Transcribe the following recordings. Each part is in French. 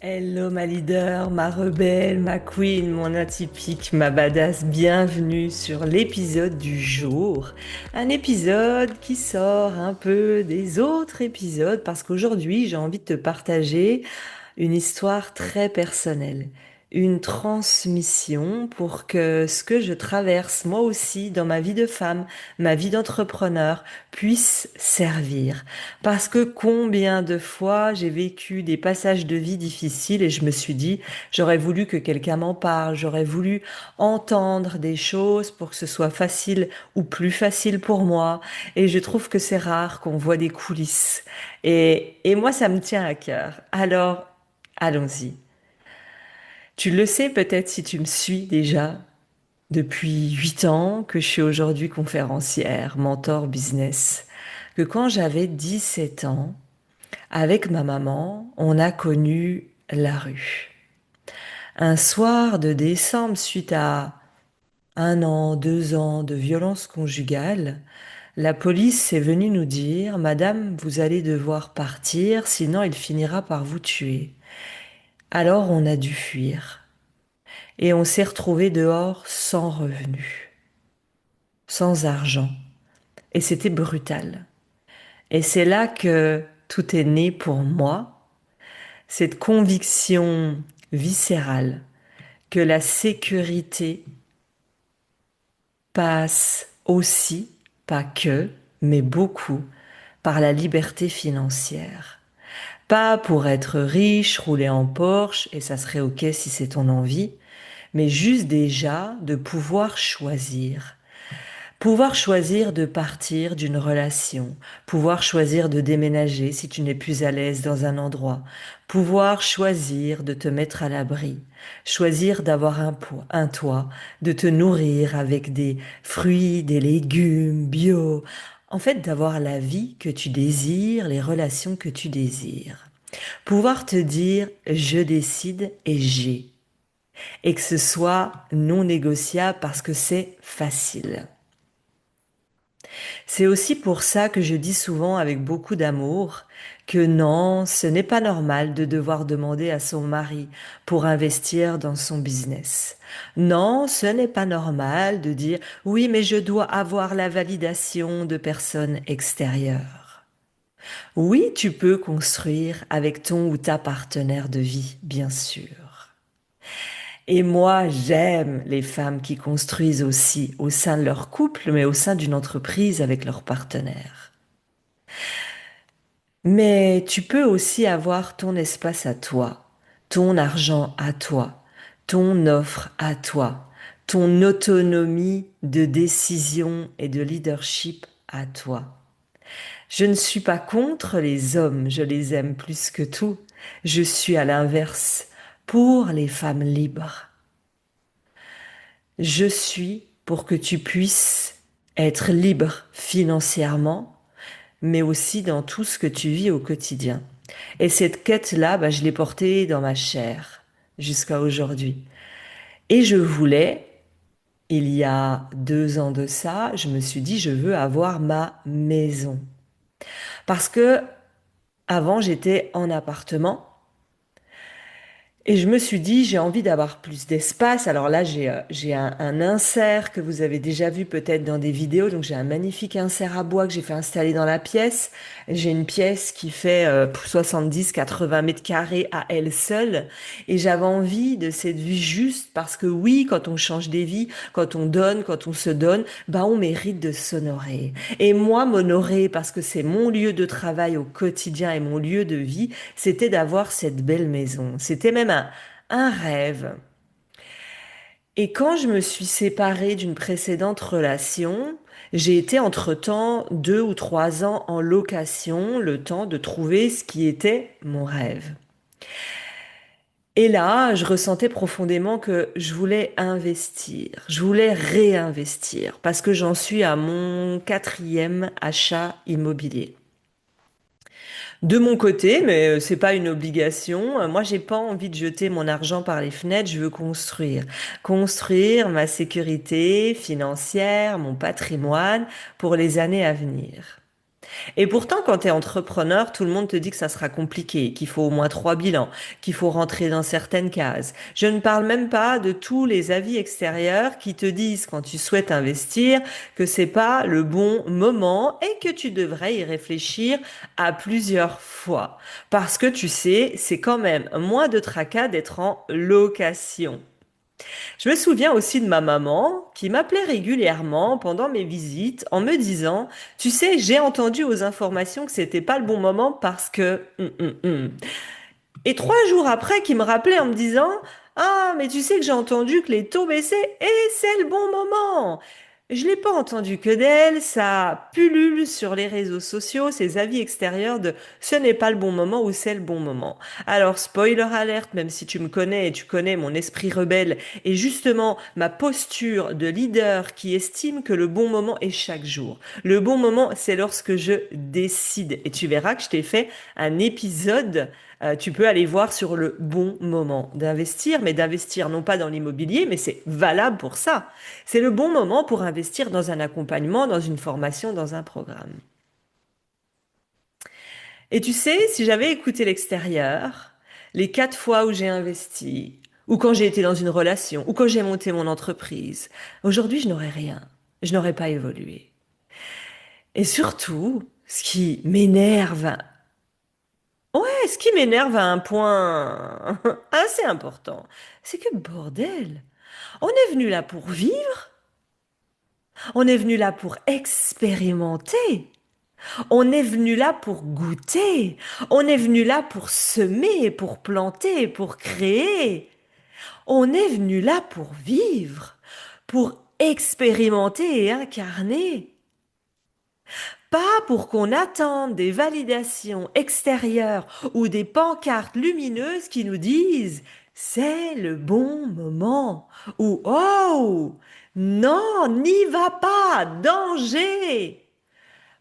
Hello ma leader, ma rebelle, ma queen, mon atypique, ma badass, bienvenue sur l'épisode du jour. Un épisode qui sort un peu des autres épisodes parce qu'aujourd'hui j'ai envie de te partager une histoire très personnelle, une transmission pour que ce que je traverse moi aussi dans ma vie de femme, ma vie d'entrepreneur puisse servir. Parce que combien de fois j'ai vécu des passages de vie difficiles et je me suis dit, j'aurais voulu que quelqu'un m'en parle, j'aurais voulu entendre des choses pour que ce soit facile ou plus facile pour moi. Et je trouve que c'est rare qu'on voit des coulisses. Et moi, ça me tient à cœur. Alors, allons-y. Tu le sais peut-être si tu me suis déjà depuis 8 ans que je suis aujourd'hui conférencière, mentor business, que quand j'avais 17 ans, avec ma maman, on a connu la rue. Un soir de décembre, suite à 1 an, 2 ans de violence conjugale, la police est venue nous dire, Madame, vous allez devoir partir, sinon il finira par vous tuer. Alors on a dû fuir et on s'est retrouvé dehors sans revenu, sans argent. Et c'était brutal. Et c'est là que tout est né pour moi, cette conviction viscérale que la sécurité passe aussi, pas que, mais beaucoup, par la liberté financière. Pas pour être riche, rouler en Porsche, et ça serait ok si c'est ton envie, mais juste déjà de pouvoir choisir. Pouvoir choisir de partir d'une relation, pouvoir choisir de déménager si tu n'es plus à l'aise dans un endroit, pouvoir choisir de te mettre à l'abri, choisir d'avoir un toit, de te nourrir avec des fruits, des légumes bio, en fait d'avoir la vie que tu désires, les relations que tu désires. Pouvoir te dire je décide et j'ai, et que ce soit non négociable parce que c'est facile. C'est aussi pour ça que je dis souvent avec beaucoup d'amour que non, ce n'est pas normal de devoir demander à son mari pour investir dans son business. Non, ce n'est pas normal de dire oui, mais je dois avoir la validation de personnes extérieures. Oui, tu peux construire avec ton ou ta partenaire de vie, bien sûr. Et moi, j'aime les femmes qui construisent aussi au sein de leur couple, mais au sein d'une entreprise avec leur partenaire. Mais tu peux aussi avoir ton espace à toi, ton argent à toi, ton offre à toi, ton autonomie de décision et de leadership à toi. Je ne suis pas contre les hommes, je les aime plus que tout. Je suis à l'inverse, pour les femmes libres. Je suis pour que tu puisses être libre financièrement, mais aussi dans tout ce que tu vis au quotidien. Et cette quête-là, bah, je l'ai portée dans ma chair jusqu'à aujourd'hui. Et je voulais, il y a 2 ans de ça, je me suis dit, je veux avoir ma maison. Parce que avant, j'étais en appartement. Et je me suis dit, j'ai envie d'avoir plus d'espace. Alors là, j'ai un insert que vous avez déjà vu peut-être dans des vidéos. Donc j'ai un magnifique insert à bois que j'ai fait installer dans la pièce. J'ai une pièce qui fait 70-80 mètres carrés à elle seule. Et j'avais envie de cette vue juste parce que oui, quand on change des vies, quand on donne, quand on se donne, bah on mérite de s'honorer. Et moi, m'honorer parce que c'est mon lieu de travail au quotidien et mon lieu de vie, c'était d'avoir cette belle maison. C'était même un rêve. Et quand je me suis séparée d'une précédente relation, j'ai été entre-temps 2 ou 3 ans en location, le temps de trouver ce qui était mon rêve. Et là, je ressentais profondément que je voulais investir, je voulais réinvestir, parce que j'en suis à mon 4e achat immobilier. De mon côté, mais c'est pas une obligation. Moi, j'ai pas envie de jeter mon argent par les fenêtres. Je veux construire, construire ma sécurité financière, mon patrimoine pour les années à venir. Et pourtant, quand tu es entrepreneur, tout le monde te dit que ça sera compliqué, qu'il faut au moins 3 bilans, qu'il faut rentrer dans certaines cases. Je ne parle même pas de tous les avis extérieurs qui te disent quand tu souhaites investir que c'est pas le bon moment et que tu devrais y réfléchir à plusieurs fois. Parce que tu sais, c'est quand même moins de tracas d'être en location. Je me souviens aussi de ma maman qui m'appelait régulièrement pendant mes visites en me disant, tu sais, j'ai entendu aux informations que c'était pas le bon moment parce que... Et 3 jours après, qui me rappelait en me disant, ah, mais tu sais que j'ai entendu que les taux baissaient et c'est le bon moment. Je l'ai pas entendu que d'elle, ça pullule sur les réseaux sociaux, ces avis extérieurs de ce n'est pas le bon moment ou c'est le bon moment. Alors, spoiler alerte, même si tu me connais et tu connais mon esprit rebelle et justement ma posture de leader qui estime que le bon moment est chaque jour. Le bon moment, c'est lorsque je décide. Et tu verras que je t'ai fait un épisode, tu peux aller voir sur le bon moment d'investir, mais d'investir non pas dans l'immobilier, mais c'est valable pour ça. C'est le bon moment pour investir dans un accompagnement, dans une formation, dans un programme. Et tu sais, si j'avais écouté l'extérieur, les 4 fois où j'ai investi, ou quand j'ai été dans une relation, ou quand j'ai monté mon entreprise, aujourd'hui, je n'aurais rien. Je n'aurais pas évolué. Et surtout, ce qui m'énerve à un point assez important, c'est que bordel, on est venu là pour vivre, on est venu là pour expérimenter. On est venu là pour goûter. On est venu là pour semer, pour planter, pour créer. On est venu là pour vivre, pour expérimenter et incarner. Pas pour qu'on attende des validations extérieures ou des pancartes lumineuses qui nous disent c'est le bon moment ou oh non, n'y va pas, danger.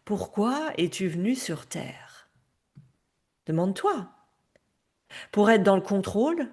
Pourquoi es-tu venu sur Terre? Demande-toi. Pour être dans le contrôle?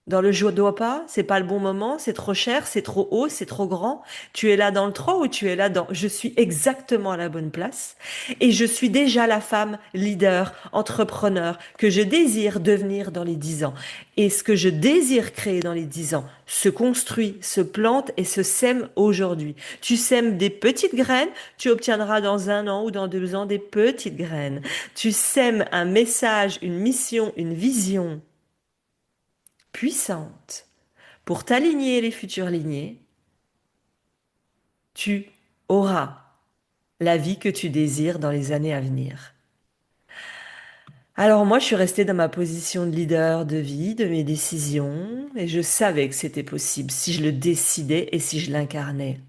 Dans le je dois pas? C'est pas le bon moment? C'est trop cher? C'est trop haut? C'est trop grand? Tu es là dans le trop ou tu es là dans je suis exactement à la bonne place et je suis déjà la femme leader, entrepreneur que je désire devenir dans les 10 ans. Et ce que je désire créer dans les 10 ans se construit, se plante et se sème aujourd'hui. Tu sèmes des petites graines, tu obtiendras dans 1 an ou dans 2 ans des petites graines. Tu sèmes un message, une mission, une vision puissante pour t'aligner les futures lignées, tu auras la vie que tu désires dans les années à venir. Alors moi, je suis restée dans ma position de leader de vie, de mes décisions, et je savais que c'était possible si je le décidais et si je l'incarnais.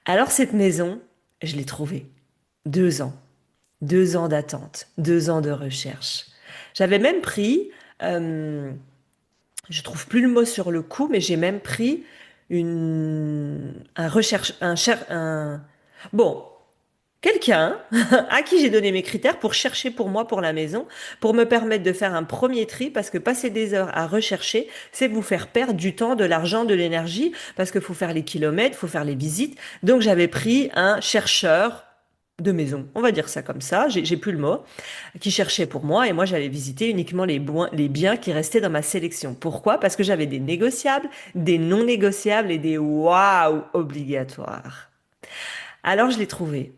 Alors cette maison, je l'ai trouvée. 2 ans. 2 ans d'attente, 2 ans de recherche. J'avais même pris, je trouve plus le mot sur le coup, mais j'ai même pris un recherche, bon, quelqu'un à qui j'ai donné mes critères pour chercher pour moi pour la maison, pour me permettre de faire un premier tri, parce que passer des heures à rechercher, c'est vous faire perdre du temps, de l'argent, de l'énergie, parce qu'il faut faire les kilomètres, il faut faire les visites. Donc j'avais pris un chercheur de maison, on va dire ça comme ça, j'ai plus le mot, qui cherchait pour moi et moi j'allais visiter uniquement les biens qui restaient dans ma sélection. Pourquoi? Parce que j'avais des négociables, des non négociables et des waouh obligatoires. Alors je l'ai trouvé,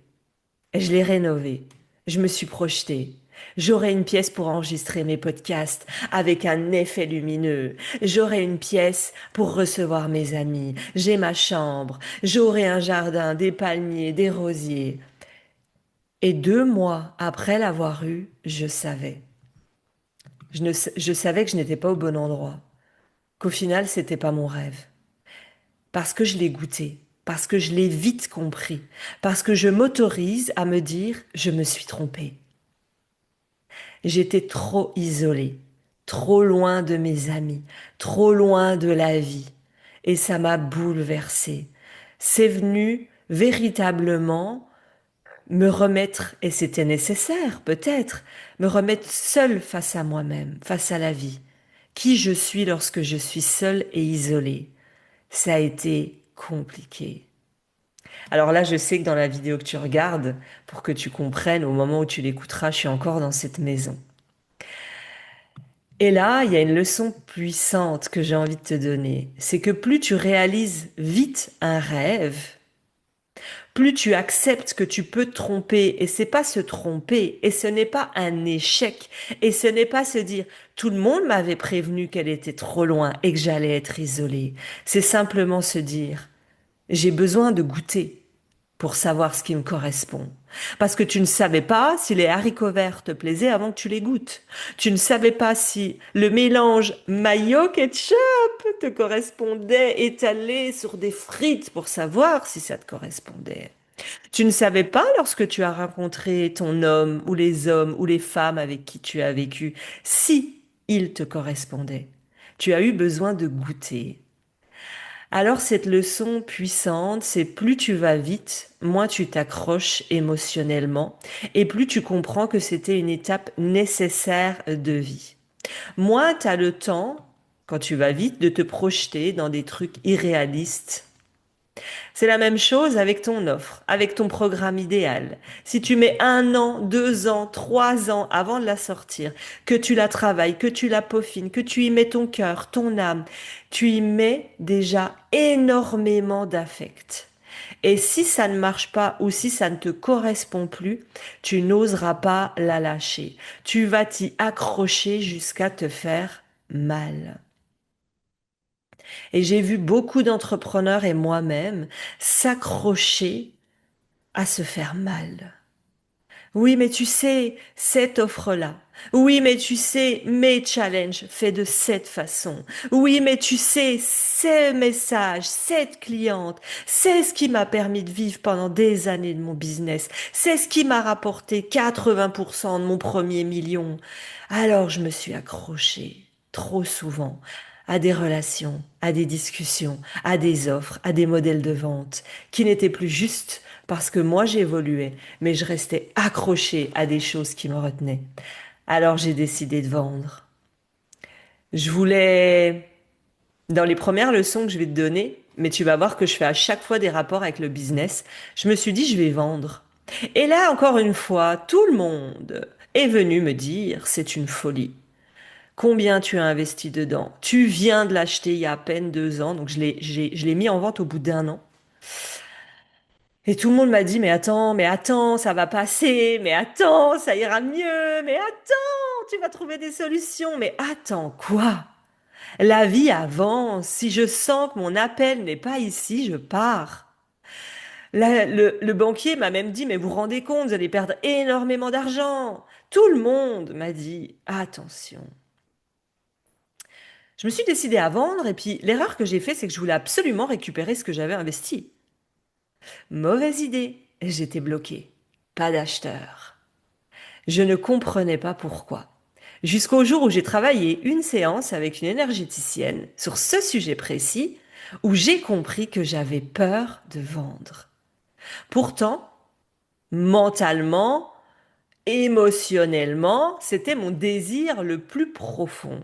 je l'ai rénové, je me suis projetée. J'aurai une pièce pour enregistrer mes podcasts avec un effet lumineux. J'aurai une pièce pour recevoir mes amis. J'ai ma chambre. J'aurai un jardin, des palmiers, des rosiers. Et 2 mois après l'avoir eu, je savais. Je savais que je n'étais pas au bon endroit, qu'au final, c'était pas mon rêve. Parce que je l'ai goûté, parce que je l'ai vite compris, parce que je m'autorise à me dire, je me suis trompée. J'étais trop isolée, trop loin de mes amis, trop loin de la vie. Et ça m'a bouleversée. C'est venu véritablement me remettre, et c'était nécessaire peut-être, me remettre seule face à moi-même, face à la vie. Qui je suis lorsque je suis seule et isolée. Ça a été compliqué. Alors là, je sais que dans la vidéo que tu regardes, pour que tu comprennes, au moment où tu l'écouteras, je suis encore dans cette maison. Et là, il y a une leçon puissante que j'ai envie de te donner. C'est que plus tu réalises vite un rêve, plus tu acceptes que tu peux te tromper. Et c'est pas se tromper, et ce n'est pas un échec, et ce n'est pas se dire tout le monde m'avait prévenu qu'elle était trop loin et que j'allais être isolée. C'est simplement se dire j'ai besoin de goûter pour savoir ce qui me correspond. Parce que tu ne savais pas si les haricots verts te plaisaient avant que tu les goûtes. Tu ne savais pas si le mélange mayo ketchup te correspondait étalé sur des frites pour savoir si ça te correspondait. Tu ne savais pas lorsque tu as rencontré ton homme ou les hommes ou les femmes avec qui tu as vécu si ils te correspondaient. Tu as eu besoin de goûter. Alors cette leçon puissante, c'est plus tu vas vite, moins tu t'accroches émotionnellement et plus tu comprends que c'était une étape nécessaire de vie. Moins tu as le temps, quand tu vas vite, de te projeter dans des trucs irréalistes. C'est la même chose avec ton offre, avec ton programme idéal. Si tu mets 1 an, 2 ans, 3 ans avant de la sortir, que tu la travailles, que tu la peaufines, que tu y mets ton cœur, ton âme, tu y mets déjà énormément d'affect. Et si ça ne marche pas ou si ça ne te correspond plus, tu n'oseras pas la lâcher. Tu vas t'y accrocher jusqu'à te faire mal. Et j'ai vu beaucoup d'entrepreneurs et moi-même s'accrocher à se faire mal. Oui, mais tu sais, cette offre-là. Oui, mais tu sais, mes challenges faits de cette façon. Oui, mais tu sais, ces messages, cette cliente, c'est ce qui m'a permis de vivre pendant des années de mon business. C'est ce qui m'a rapporté 80% de mon premier million. Alors je me suis accrochée trop souvent à des relations, à des discussions, à des offres, à des modèles de vente qui n'étaient plus justes parce que moi j'évoluais, mais je restais accrochée à des choses qui me retenaient. Alors j'ai décidé de vendre. Je voulais, dans les premières leçons que je vais te donner, mais tu vas voir que je fais à chaque fois des rapports avec le business, je me suis dit je vais vendre. Et là, encore une fois, tout le monde est venu me dire c'est une folie. Combien tu as investi dedans? Tu viens de l'acheter il y a à peine 2 ans, donc je l'ai mis en vente au bout d'1 an. Et tout le monde m'a dit, mais attends, ça va passer, mais attends, ça ira mieux, mais attends, tu vas trouver des solutions, mais attends, quoi? La vie avance. Si je sens que mon appel n'est pas ici, je pars. Le banquier m'a même dit, mais vous vous rendez compte, vous allez perdre énormément d'argent. Tout le monde m'a dit, attention. Je me suis décidée à vendre et puis l'erreur que j'ai fait, c'est que je voulais absolument récupérer ce que j'avais investi. Mauvaise idée. J'étais bloquée. Pas d'acheteur. Je ne comprenais pas pourquoi. Jusqu'au jour où j'ai travaillé une séance avec une énergéticienne sur ce sujet précis, où j'ai compris que j'avais peur de vendre. Pourtant, mentalement, émotionnellement, c'était mon désir le plus profond.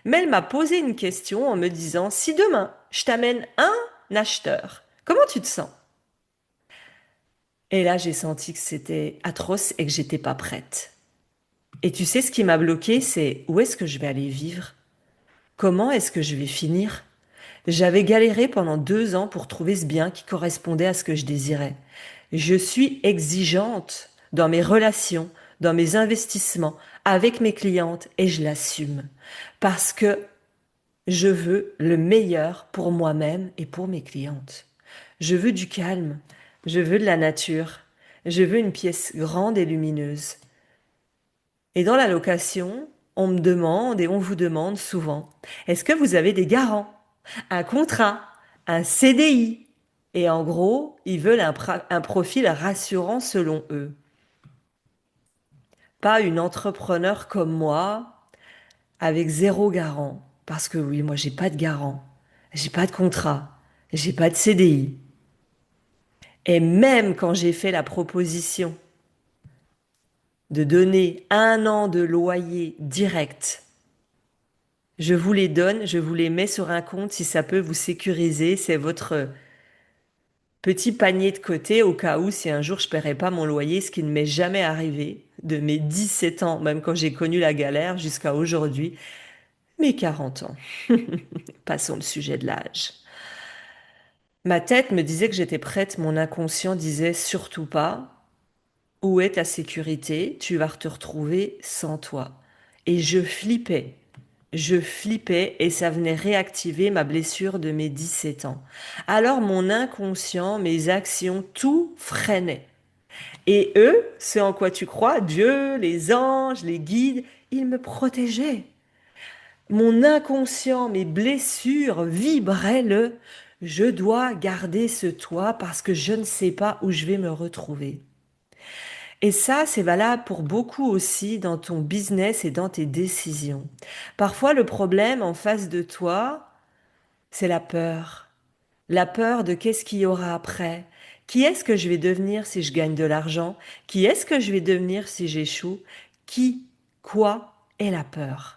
Mais elle m'a posé une question en me disant, si demain je t'amène un acheteur, comment tu te sens? Et là, j'ai senti que c'était atroce et que j'étais pas prête. Et tu sais, ce qui m'a bloqué, c'est où est-ce que je vais aller vivre? Comment est-ce que je vais finir? J'avais galéré pendant 2 ans pour trouver ce bien qui correspondait à ce que je désirais. Je suis exigeante dans mes relations, dans mes investissements, avec mes clientes et je l'assume. Parce que je veux le meilleur pour moi-même et pour mes clientes. Je veux du calme, je veux de la nature, je veux une pièce grande et lumineuse. Et dans la location, on me demande et on vous demande souvent, est-ce que vous avez des garants, un contrat, un CDI? Et en gros, ils veulent un profil rassurant selon eux. Pas une entrepreneur comme moi, avec zéro garant. Parce que oui, moi, j'ai pas de garant, j'ai pas de contrat, j'ai pas de CDI. Et même quand j'ai fait la proposition de donner 1 an de loyer direct, je vous les donne, je vous les mets sur un compte si ça peut vous sécuriser. C'est votre Petit panier de côté au cas où si un jour je paierais pas mon loyer, ce qui ne m'est jamais arrivé de mes 17 ans, même quand j'ai connu la galère jusqu'à aujourd'hui, mes 40 ans. Passons le sujet de l'âge. Ma tête me disait que j'étais prête, mon inconscient disait surtout pas. Où est ta sécurité? Tu vas te retrouver sans toi. Et je flippais. Je flippais et ça venait réactiver ma blessure de mes 17 ans. Alors mon inconscient, mes actions, tout freinait. Et eux, ce en quoi tu crois, Dieu, les anges, les guides, ils me protégeaient. Mon inconscient, mes blessures vibraient le je dois garder ce toit parce que je ne sais pas où je vais me retrouver. Et ça, c'est valable pour beaucoup aussi dans ton business et dans tes décisions. Parfois, le problème en face de toi, c'est la peur. La peur de qu'est-ce qu'il y aura après. Qui est-ce que je vais devenir si je gagne de l'argent? Qui est-ce que je vais devenir si j'échoue? Qui, quoi est la peur?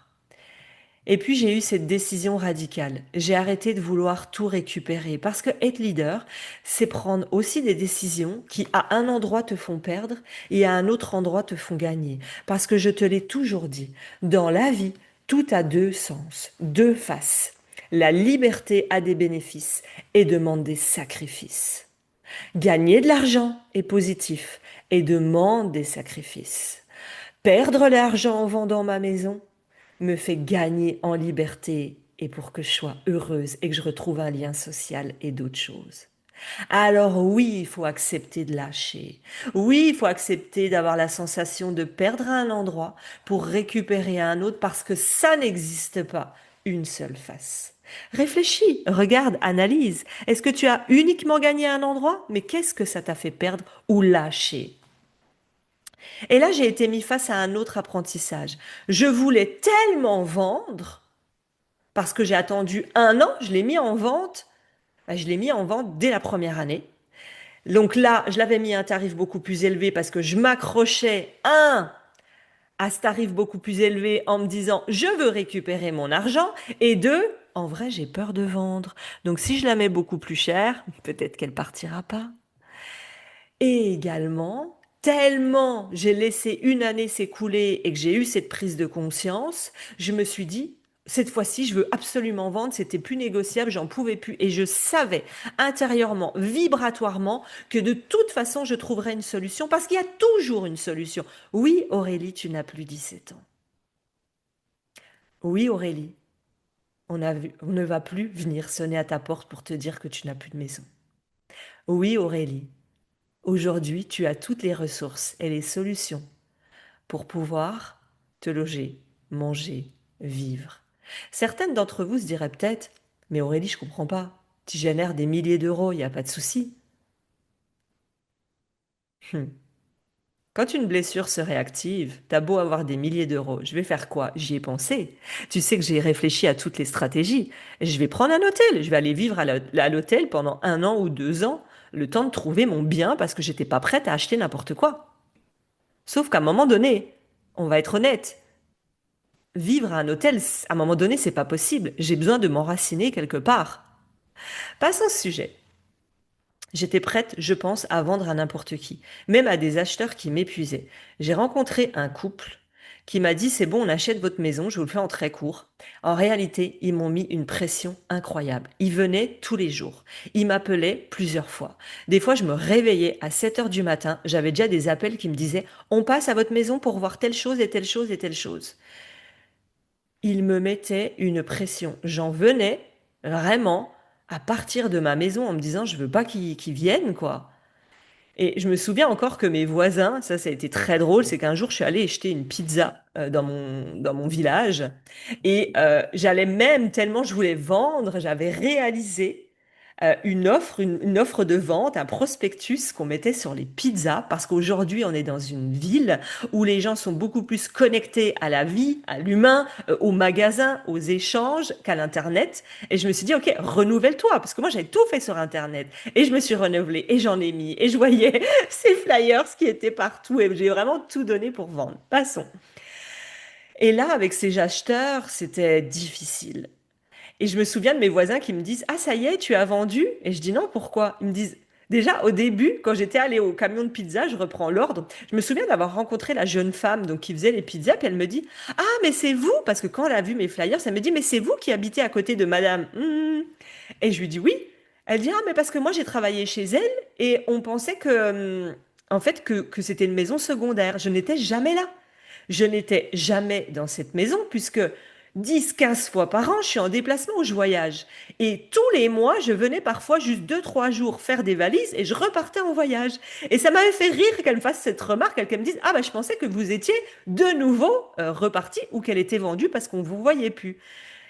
Et puis j'ai eu cette décision radicale. J'ai arrêté de vouloir tout récupérer parce que être leader, c'est prendre aussi des décisions qui à un endroit te font perdre et à un autre endroit te font gagner. Parce que je te l'ai toujours dit, dans la vie, tout a deux sens, deux faces. La liberté a des bénéfices et demande des sacrifices. Gagner de l'argent est positif et demande des sacrifices. Perdre l'argent en vendant ma maison me fait gagner en liberté et pour que je sois heureuse et que je retrouve un lien social et d'autres choses. Alors oui, il faut accepter de lâcher. Oui, il faut accepter d'avoir la sensation de perdre à un endroit pour récupérer à un autre parce que ça n'existe pas une seule face. Réfléchis, regarde, analyse. Est-ce que tu as uniquement gagné à un endroit? Mais qu'est-ce que ça t'a fait perdre ou lâcher? Et là, j'ai été mis face à un autre apprentissage. Je voulais tellement vendre, parce que j'ai attendu un an, je l'ai mis en vente. Je l'ai mis en vente dès la première année. Donc là, je l'avais mis à un tarif beaucoup plus élevé parce que je m'accrochais, à ce tarif beaucoup plus élevé en me disant, je veux récupérer mon argent. Et deux, en vrai, j'ai peur de vendre. Donc si je la mets beaucoup plus cher, peut-être qu'elle partira pas. Et également, tellement j'ai laissé une année s'écouler et que j'ai eu cette prise de conscience, je me suis dit, cette fois-ci, je veux absolument vendre, c'était plus négociable, j'en pouvais plus. Et je savais intérieurement, vibratoirement, que de toute façon, je trouverais une solution parce qu'il y a toujours une solution. Oui, Aurélie, tu n'as plus 17 ans. Oui, Aurélie, on ne va plus venir sonner à ta porte pour te dire que tu n'as plus de maison. Oui, Aurélie, aujourd'hui, tu as toutes les ressources et les solutions pour pouvoir te loger, manger, vivre. Certaines d'entre vous se diraient peut-être, mais Aurélie, je comprends pas. Tu génères des milliers d'euros, il n'y a pas de souci. Hum. Quand une blessure se réactive, t'as beau avoir des milliers d'euros, je vais faire quoi? J'y ai pensé. Tu sais que j'ai réfléchi à toutes les stratégies. Je vais prendre un hôtel, je vais aller vivre à l'hôtel pendant un an ou 2 ans, le temps de trouver mon bien parce que j'étais pas prête à acheter n'importe quoi. Sauf qu'à un moment donné, on va être honnête, vivre à un hôtel, à un moment donné, c'est pas possible. J'ai besoin de m'enraciner quelque part. Passons au sujet. J'étais prête, je pense, à vendre à n'importe qui, même à des acheteurs qui m'épuisaient. J'ai rencontré un couple qui m'a dit, c'est bon, on achète votre maison, je vous le fais en très court. En réalité, ils m'ont mis une pression incroyable. Ils venaient tous les jours. Ils m'appelaient plusieurs fois. Des fois, je me réveillais à 7 heures du matin. J'avais déjà des appels qui me disaient, on passe à votre maison pour voir telle chose et telle chose et telle chose. Il me mettait une pression. J'en venais vraiment à partir de ma maison en me disant je veux pas qu'ils viennent quoi. Et je me souviens encore que mes voisins, ça a été très drôle, c'est qu'un jour je suis allée acheter une pizza dans mon village et j'allais même tellement je voulais vendre, j'avais réalisé une offre de vente, un prospectus qu'on mettait sur les pizzas, parce qu'aujourd'hui, on est dans une ville où les gens sont beaucoup plus connectés à la vie, à l'humain, aux magasins, aux échanges qu'à l'Internet. Et je me suis dit, OK, renouvelle-toi, parce que moi, j'avais tout fait sur Internet. Et je me suis renouvelée, et j'en ai mis, et je voyais ces flyers qui étaient partout, et j'ai vraiment tout donné pour vendre. Passons. Et là, avec ces acheteurs, c'était difficile. Et je me souviens de mes voisins qui me disent, ah, ça y est, tu as vendu? Et je dis non, pourquoi? Ils me disent, Déjà, au début, quand j'étais allée au camion de pizza, je reprends l'ordre, je me souviens d'avoir rencontré la jeune femme donc, qui faisait les pizzas, puis elle me dit, ah, mais c'est vous, parce que quand elle a vu mes flyers, elle me dit, mais c'est vous qui habitez à côté de madame. Et je lui dis oui. Elle dit, ah, mais parce que moi, j'ai travaillé chez elle et on pensait en fait, que c'était une maison secondaire. Je n'étais jamais là. Je n'étais jamais dans cette maison puisque 10, 15 fois par an, je suis en déplacement ou je voyage. Et tous les mois, je venais parfois juste 2, 3 jours faire des valises et je repartais en voyage. Et ça m'avait fait rire qu'elle me fasse cette remarque, qu'elle me dise, ah bah je pensais que vous étiez de nouveau reparti ou qu'elle était vendue parce qu'on vous voyait plus.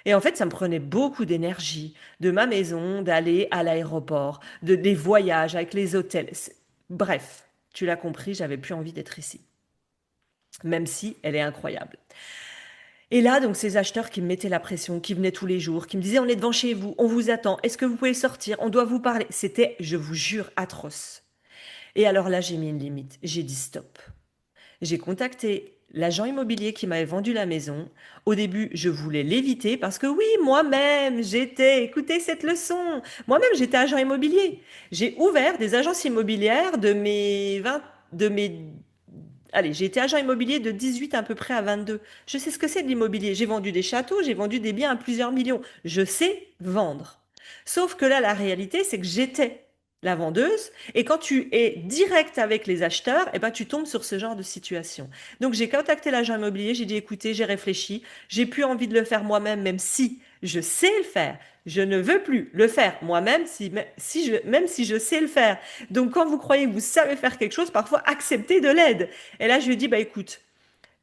Et en fait, ça me prenait beaucoup d'énergie de ma maison, d'aller à l'aéroport, des voyages avec les hôtels. Bref, tu l'as compris, j'avais plus envie d'être ici, même si elle est incroyable. Et là, donc, ces acheteurs qui me mettaient la pression, qui venaient tous les jours, qui me disaient, on est devant chez vous, on vous attend, est-ce que vous pouvez sortir, on doit vous parler. C'était, je vous jure, atroce. Et alors là, j'ai mis une limite. J'ai dit stop. J'ai contacté l'agent immobilier qui m'avait vendu la maison. Au début, je voulais l'éviter parce que oui, moi-même, écoutez cette leçon, moi-même, j'étais agent immobilier. J'ai ouvert des agences immobilières de mes, allez, j'ai été agent immobilier de 18 à peu près à 22. Je sais ce que c'est de l'immobilier. J'ai vendu des châteaux, j'ai vendu des biens à plusieurs millions. Je sais vendre. Sauf que là, la réalité, c'est que j'étais la vendeuse. Et quand tu es direct avec les acheteurs, eh ben, tu tombes sur ce genre de situation. Donc, j'ai contacté l'agent immobilier. J'ai dit, écoutez, j'ai réfléchi. J'ai plus envie de le faire moi-même, même si je sais le faire. Je ne veux plus le faire moi-même, même si je sais le faire. Donc, quand vous croyez que vous savez faire quelque chose, parfois acceptez de l'aide. Et là, je lui ai dit, bah écoute,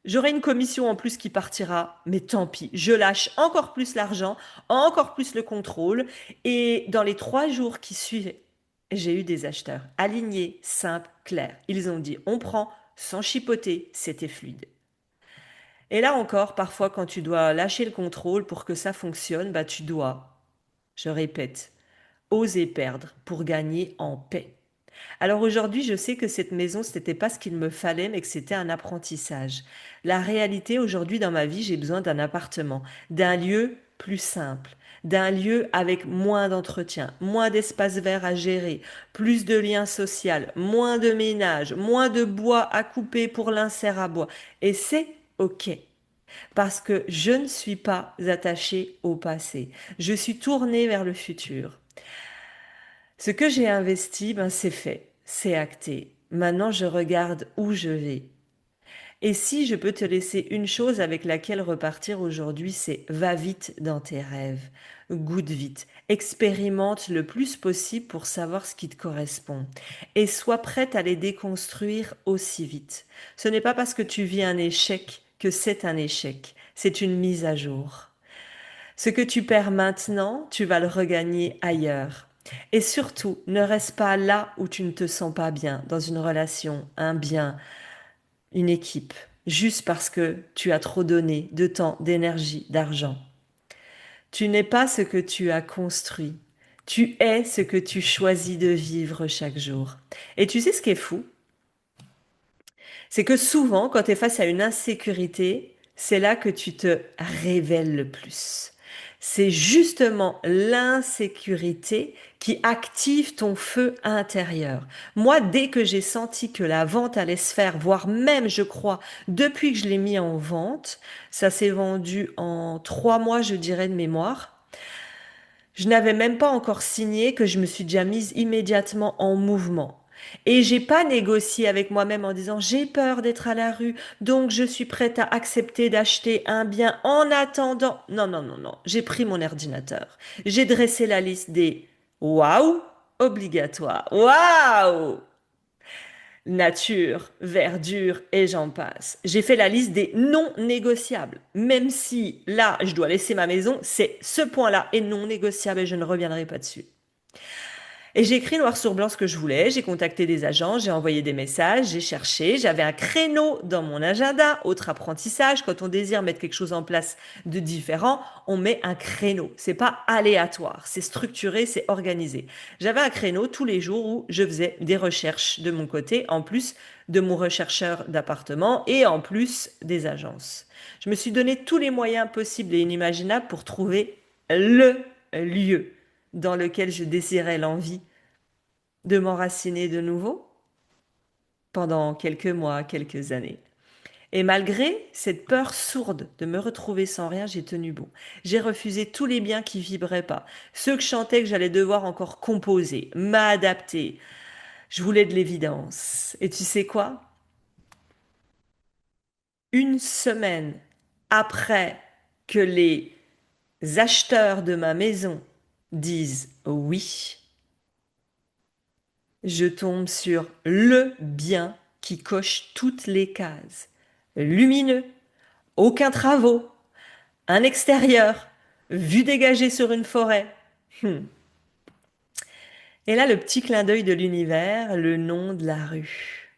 j'aurai une commission en plus qui partira, mais tant pis, je lâche encore plus l'argent, encore plus le contrôle. Et dans les 3 jours qui suivaient, j'ai eu des acheteurs alignés, simples, clairs. Ils ont dit, on prend sans chipoter, c'était fluide. Et là encore, parfois, quand tu dois lâcher le contrôle pour que ça fonctionne, bah tu dois, je répète, oser perdre pour gagner en paix. Alors aujourd'hui, je sais que cette maison, ce n'était pas ce qu'il me fallait, mais que c'était un apprentissage. La réalité, aujourd'hui, dans ma vie, j'ai besoin d'un appartement, d'un lieu plus simple, d'un lieu avec moins d'entretien, moins d'espace vert à gérer, plus de liens sociaux, moins de ménage, moins de bois à couper pour l'insert à bois. Et c'est OK. Parce que je ne suis pas attachée au passé. Je suis tournée vers le futur. Ce que j'ai investi, ben c'est fait, c'est acté. Maintenant, je regarde où je vais. Et si je peux te laisser une chose avec laquelle repartir aujourd'hui, c'est va vite dans tes rêves, goûte vite, expérimente le plus possible pour savoir ce qui te correspond et sois prête à les déconstruire aussi vite. Ce n'est pas parce que tu vis un échec que c'est un échec, c'est une mise à jour. Ce que tu perds maintenant, tu vas le regagner ailleurs. Et surtout, ne reste pas là où tu ne te sens pas bien, dans une relation, un bien, une équipe, juste parce que tu as trop donné de temps, d'énergie, d'argent. Tu n'es pas ce que tu as construit. Tu es ce que tu choisis de vivre chaque jour. Et tu sais ce qui est fou? C'est que souvent, quand tu es face à une insécurité, c'est là que tu te révèles le plus. C'est justement l'insécurité qui active ton feu intérieur. Moi, dès que j'ai senti que la vente allait se faire, voire même, je crois, depuis que je l'ai mis en vente, ça s'est vendu en 3 mois, je dirais, de mémoire. Je n'avais même pas encore signé que je me suis déjà mise immédiatement en mouvement. Et j'ai pas négocié avec moi-même en disant j'ai peur d'être à la rue, donc je suis prête à accepter d'acheter un bien en attendant. Non, non, non, non. J'ai pris mon ordinateur. J'ai dressé la liste des waouh obligatoires. Waouh! Nature, verdure et j'en passe. J'ai fait la liste des non négociables. Même si là, je dois laisser ma maison, c'est ce point-là est non négociable et je ne reviendrai pas dessus. Et j'ai écrit noir sur blanc ce que je voulais, j'ai contacté des agents, j'ai envoyé des messages, j'ai cherché, j'avais un créneau dans mon agenda. Autre apprentissage, quand on désire mettre quelque chose en place de différent, on met un créneau. C'est pas aléatoire, c'est structuré, c'est organisé. J'avais un créneau tous les jours où je faisais des recherches de mon côté, en plus de mon rechercheur d'appartement et en plus des agences. Je me suis donné tous les moyens possibles et inimaginables pour trouver le lieu dans lequel je désirais l'envie de m'enraciner de nouveau pendant quelques mois, quelques années. Et malgré cette peur sourde de me retrouver sans rien, j'ai tenu bon. J'ai refusé tous les biens qui vibraient pas, ceux que je chantais que j'allais devoir encore composer, m'adapter. Je voulais de l'évidence. Et tu sais quoi? Une semaine après que les acheteurs de ma maison disent oui, je tombe sur le bien qui coche toutes les cases. Lumineux, aucun travaux, un extérieur, vue dégagée sur une forêt. Hmm. Et là, le petit clin d'œil de l'univers, le nom de la rue.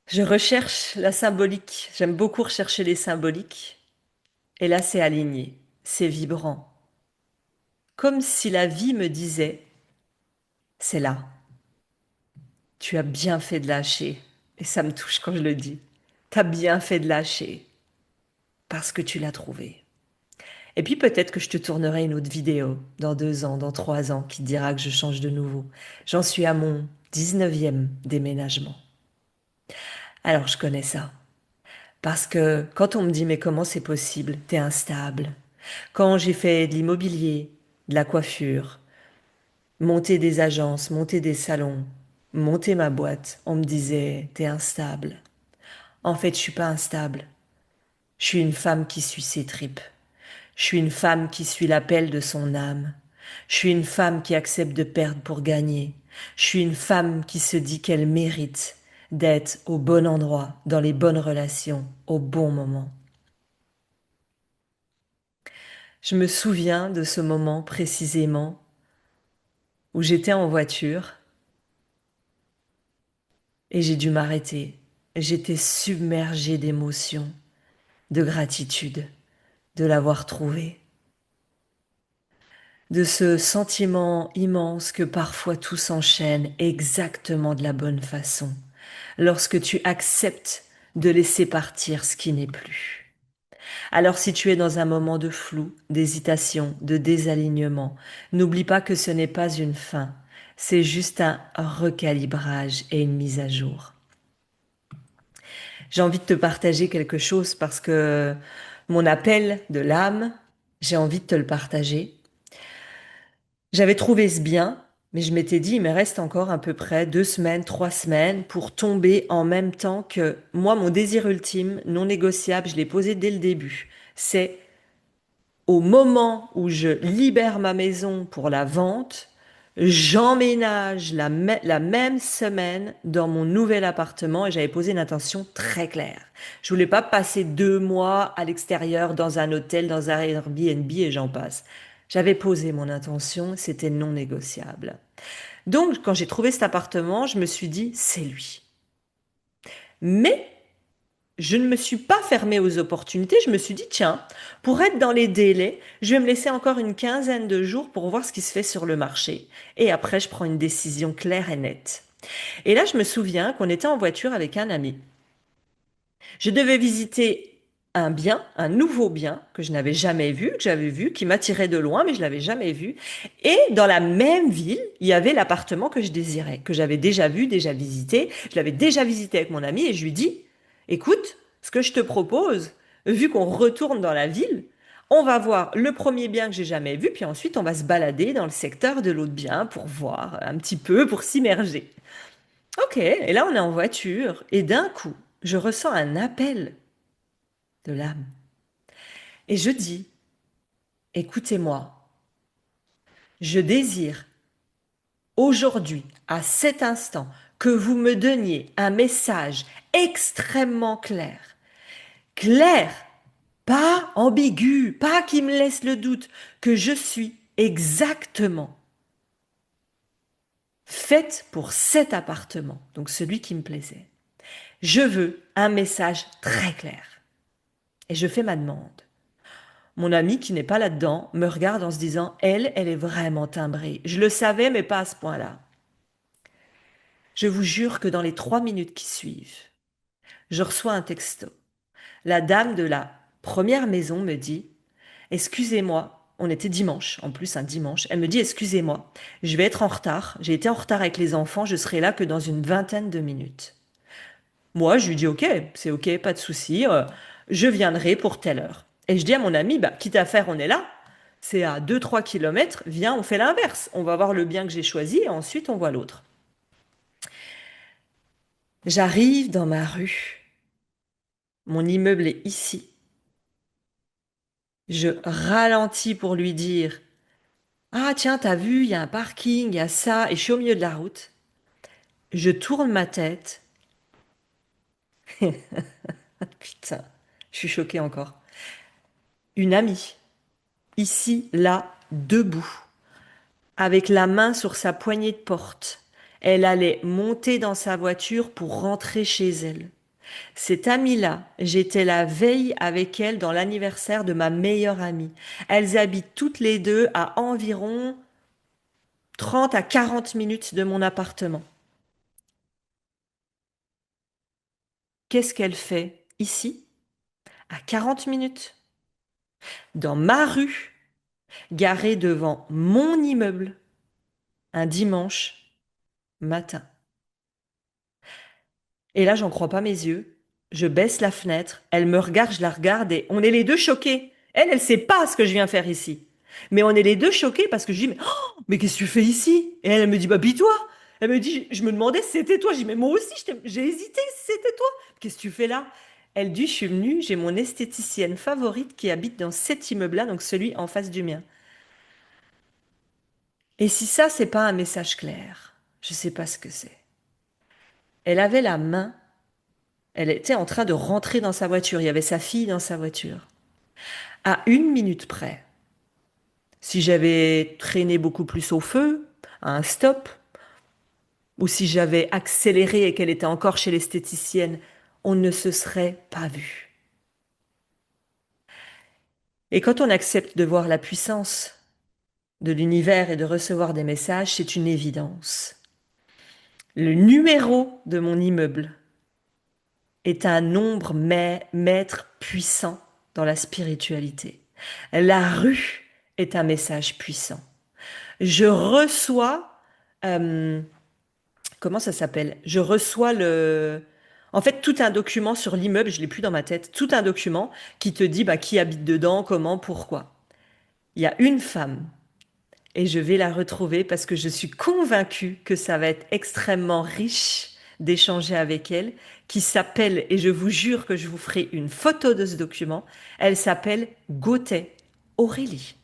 Je recherche la symbolique. J'aime beaucoup rechercher les symboliques. Et là, c'est aligné, c'est vibrant. Comme si la vie me disait, c'est là. Tu as bien fait de lâcher. Et ça me touche quand je le dis. T'as bien fait de lâcher parce que tu l'as trouvé. Et puis peut-être que je te tournerai une autre vidéo dans 2 ans, dans 3 ans, qui te dira que je change de nouveau. J'en suis à mon 19e déménagement. Alors je connais ça. Parce que quand on me dit mais comment c'est possible, t'es instable. Quand j'ai fait de l'immobilier, de la coiffure, monter des agences, monter des salons, monter ma boîte, on me disait t'es instable. En fait, je suis pas instable. Je suis une femme qui suit ses tripes. Je suis une femme qui suit l'appel de son âme. Je suis une femme qui accepte de perdre pour gagner. Je suis une femme qui se dit qu'elle mérite d'être au bon endroit, dans les bonnes relations, au bon moment. Je me souviens de ce moment précisément où j'étais en voiture et j'ai dû m'arrêter. J'étais submergée d'émotions, de gratitude de l'avoir trouvé, de ce sentiment immense que parfois tout s'enchaîne exactement de la bonne façon, lorsque tu acceptes de laisser partir ce qui n'est plus. Alors si tu es dans un moment de flou, d'hésitation, de désalignement, n'oublie pas que ce n'est pas une fin, c'est juste un recalibrage et une mise à jour. J'ai envie de te partager quelque chose parce que mon appel de l'âme, j'ai envie de te le partager. J'avais trouvé ce bien, mais je m'étais dit, il me reste encore à peu près 2 semaines, 3 semaines pour tomber en même temps que moi, mon désir ultime, non négociable, je l'ai posé dès le début. C'est au moment où je libère ma maison pour la vente, j'emménage la même semaine dans mon nouvel appartement et j'avais posé une intention très claire. Je voulais pas passer 2 mois à l'extérieur dans un hôtel, dans un Airbnb et j'en passe. J'avais posé mon intention, c'était non négociable. Donc, quand j'ai trouvé cet appartement, je me suis dit, c'est lui. Mais je ne me suis pas fermée aux opportunités. Je me suis dit, tiens, pour être dans les délais, je vais me laisser encore une quinzaine de jours pour voir ce qui se fait sur le marché. Et après, je prends une décision claire et nette. Et là, je me souviens qu'on était en voiture avec un ami. Je devais visiter un bien, un nouveau bien que je n'avais jamais vu, que j'avais vu, qui m'attirait de loin, mais je l'avais jamais vu. Et dans la même ville, il y avait l'appartement que je désirais, que j'avais déjà vu, déjà visité. Je l'avais déjà visité avec mon ami et je lui dis, écoute, ce que je te propose, vu qu'on retourne dans la ville, on va voir le premier bien que j'ai jamais vu, puis ensuite on va se balader dans le secteur de l'autre bien pour voir un petit peu, pour s'immerger. Ok, et là on est en voiture et d'un coup, je ressens un appel de l'âme. Et je dis, écoutez-moi, je désire aujourd'hui, à cet instant, que vous me donniez un message extrêmement clair. Clair, pas ambigu, pas qui me laisse le doute, que je suis exactement faite pour cet appartement, donc celui qui me plaisait. Je veux un message très clair. Et je fais ma demande. Mon ami qui n'est pas là-dedans me regarde en se disant, elle est vraiment timbrée. Je le savais, mais pas à ce point-là. Je vous jure que dans les 3 minutes qui suivent, je reçois un texto. La dame de la première maison me dit, excusez-moi, On était dimanche, en plus un dimanche. Elle me dit, excusez-moi, je vais être en retard. J'ai été en retard avec les enfants, je serai là que dans une vingtaine de minutes. Moi, je lui dis, ok, c'est ok, pas de souci, je viendrai pour telle heure. Et je dis à mon ami, bah, quitte à faire, on est là. C'est à 2-3 kilomètres, viens, on fait l'inverse. On va voir le bien que j'ai choisi et ensuite on voit l'autre. J'arrive dans ma rue. Mon immeuble est ici. Je ralentis pour lui dire, ah tiens, t'as vu, il y a un parking, il y a ça, et je suis au milieu de la route. Je tourne ma tête. Putain, je suis choquée encore. Une amie, ici, là, debout, avec la main sur sa poignée de porte. Elle allait monter dans sa voiture pour rentrer chez elle. Cette amie-là, j'étais la veille avec elle dans l'anniversaire de ma meilleure amie. Elles habitent toutes les deux à environ 30 à 40 minutes de mon appartement. Qu'est-ce qu'elle fait ici, à 40 minutes, dans ma rue, garée devant mon immeuble, un dimanche matin? Et là, j'en crois pas mes yeux. Je baisse la fenêtre, elle me regarde, je la regarde et on est les deux choqués. Elle sait pas ce que je viens faire ici. Mais on est les deux choqués parce que je dis, mais qu'est-ce que tu fais ici? Et elle me dit, bah, toi. Elle me dit, je me demandais si c'était toi. Je dis, mais moi aussi, j'ai hésité si c'était toi. Qu'est-ce que tu fais là? Elle dit, je suis venue, j'ai mon esthéticienne favorite qui habite dans cet immeuble-là, donc celui en face du mien. Et si ça, c'est pas un message clair, je sais pas ce que c'est. Elle avait la main. Elle était en train de rentrer dans sa voiture. Il y avait sa fille dans sa voiture. À 1 minute près, si j'avais traîné beaucoup plus au feu, à un stop, ou si j'avais accéléré et qu'elle était encore chez l'esthéticienne, on ne se serait pas vu. Et quand on accepte de voir la puissance de l'univers et de recevoir des messages, c'est une évidence. Le numéro de mon immeuble est un nombre maître puissant dans la spiritualité. La rue est un message puissant. Je reçois, euh, comment ça s'appelle? Je reçois en fait, tout un document sur l'immeuble, je l'ai plus dans ma tête, tout un document qui te dit bah, qui habite dedans, comment, pourquoi. Il y a une femme et je vais la retrouver parce que je suis convaincue que ça va être extrêmement riche d'échanger avec elle, qui s'appelle, et je vous jure que je vous ferai une photo de ce document, elle s'appelle Gauthier Aurélie.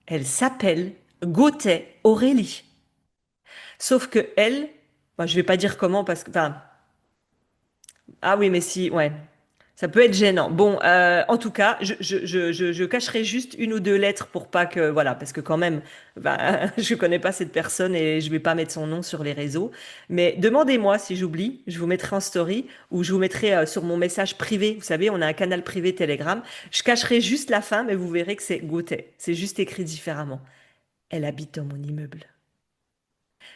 Elle s'appelle Gauthier Aurélie. Sauf que elle, bah, je vais pas dire comment parce que, enfin, ah oui, mais si, ouais, ça peut être gênant. Bon, en tout cas, je cacherai juste une ou deux lettres pour pas que, voilà, parce que quand même, bah, je connais pas cette personne et je vais pas mettre son nom sur les réseaux. Mais demandez-moi si j'oublie, je vous mettrai en story ou je vous mettrai sur mon message privé. Vous savez, on a un canal privé Telegram. Je cacherai juste la fin, mais vous verrez que c'est Gauthier. C'est juste écrit différemment. Elle habite dans mon immeuble.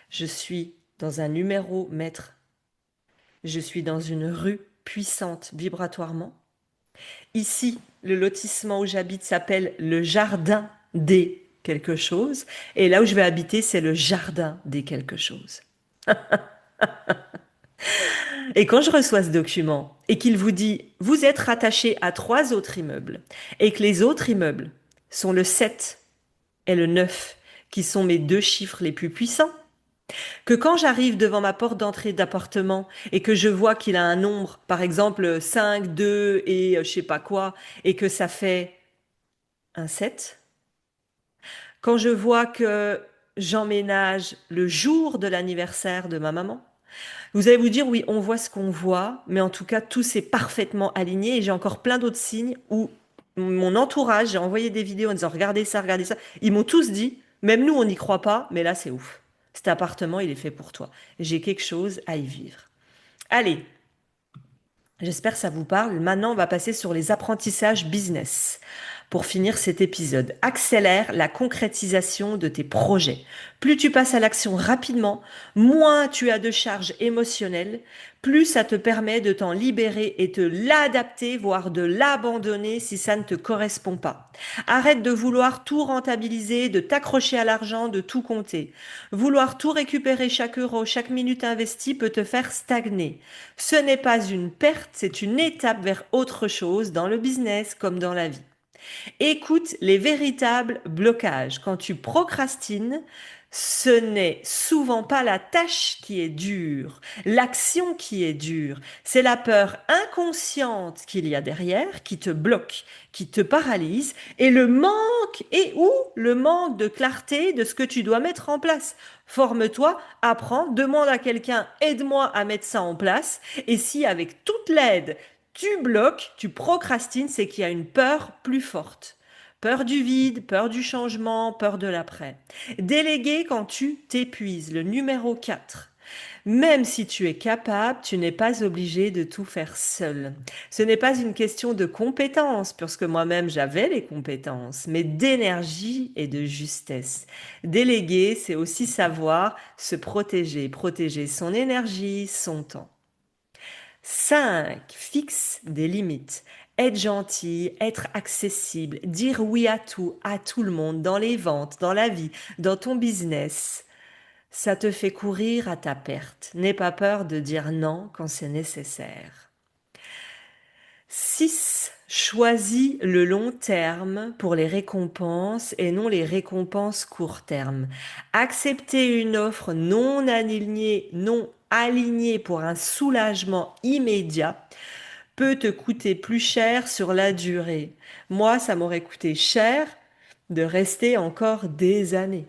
Je suis dans un numéro maître. Je suis dans une rue puissante vibratoirement. Ici, le lotissement où j'habite s'appelle le jardin des quelque chose. Et là où je vais habiter, c'est le jardin des quelque chose. Et quand je reçois ce document et qu'il vous dit, vous êtes rattaché à 3 autres immeubles et que les autres immeubles sont le 7 et le 9, qui sont mes deux chiffres les plus puissants, que quand j'arrive devant ma porte d'entrée d'appartement et que je vois qu'il a un nombre, par exemple 5, 2 et je sais pas quoi, et que ça fait un 7, quand je vois que j'emménage le jour de l'anniversaire de ma maman, vous allez vous dire, oui, on voit ce qu'on voit, mais en tout cas, tout s'est parfaitement aligné et j'ai encore plein d'autres signes où mon entourage, j'ai envoyé des vidéos en disant, regardez ça, regardez ça. Ils m'ont tous dit, même nous, on n'y croit pas, mais là, c'est ouf. Cet appartement, il est fait pour toi. J'ai quelque chose à y vivre. Allez, j'espère que ça vous parle. Maintenant, on va passer sur les apprentissages business. pour finir cet épisode. Accélère la concrétisation de tes projets. Plus tu passes à l'action rapidement, moins tu as de charge émotionnelle, plus ça te permet de t'en libérer et de l'adapter, voire de l'abandonner si ça ne te correspond pas. Arrête de vouloir tout rentabiliser, de t'accrocher à l'argent, de tout compter. Vouloir tout récupérer chaque euro, chaque minute investie peut te faire stagner. Ce n'est pas une perte, c'est une étape vers autre chose dans le business comme dans la vie. Écoute les véritables blocages. Quand tu procrastines, ce n'est souvent pas la tâche qui est dure, l'action qui est dure. C'est la peur inconsciente qu'il y a derrière qui te bloque, qui te paralyse et le manque et ou le manque de clarté de ce que tu dois mettre en place. Forme-toi, apprends, demande à quelqu'un, aide-moi à mettre ça en place. Et si avec toute l'aide, tu bloques, tu procrastines, c'est qu'il y a une peur plus forte. Peur du vide, peur du changement, peur de l'après. Déléguer quand tu t'épuises, le numéro 4. Même si tu es capable, tu n'es pas obligé de tout faire seul. Ce n'est pas une question de compétences, puisque moi-même j'avais les compétences, mais d'énergie et de justesse. Déléguer, c'est aussi savoir se protéger, protéger son énergie, son temps. 5. Fixe des limites. Être gentil, être accessible, dire oui à tout le monde, dans les ventes, dans la vie, dans ton business. Ça te fait courir à ta perte. N'aie pas peur de dire non quand c'est nécessaire. 6. Choisis le long terme pour les récompenses et non les récompenses court terme. Accepter une offre non alignée pour un soulagement immédiat peut te coûter plus cher sur la durée. Moi, ça m'aurait coûté cher de rester encore des années.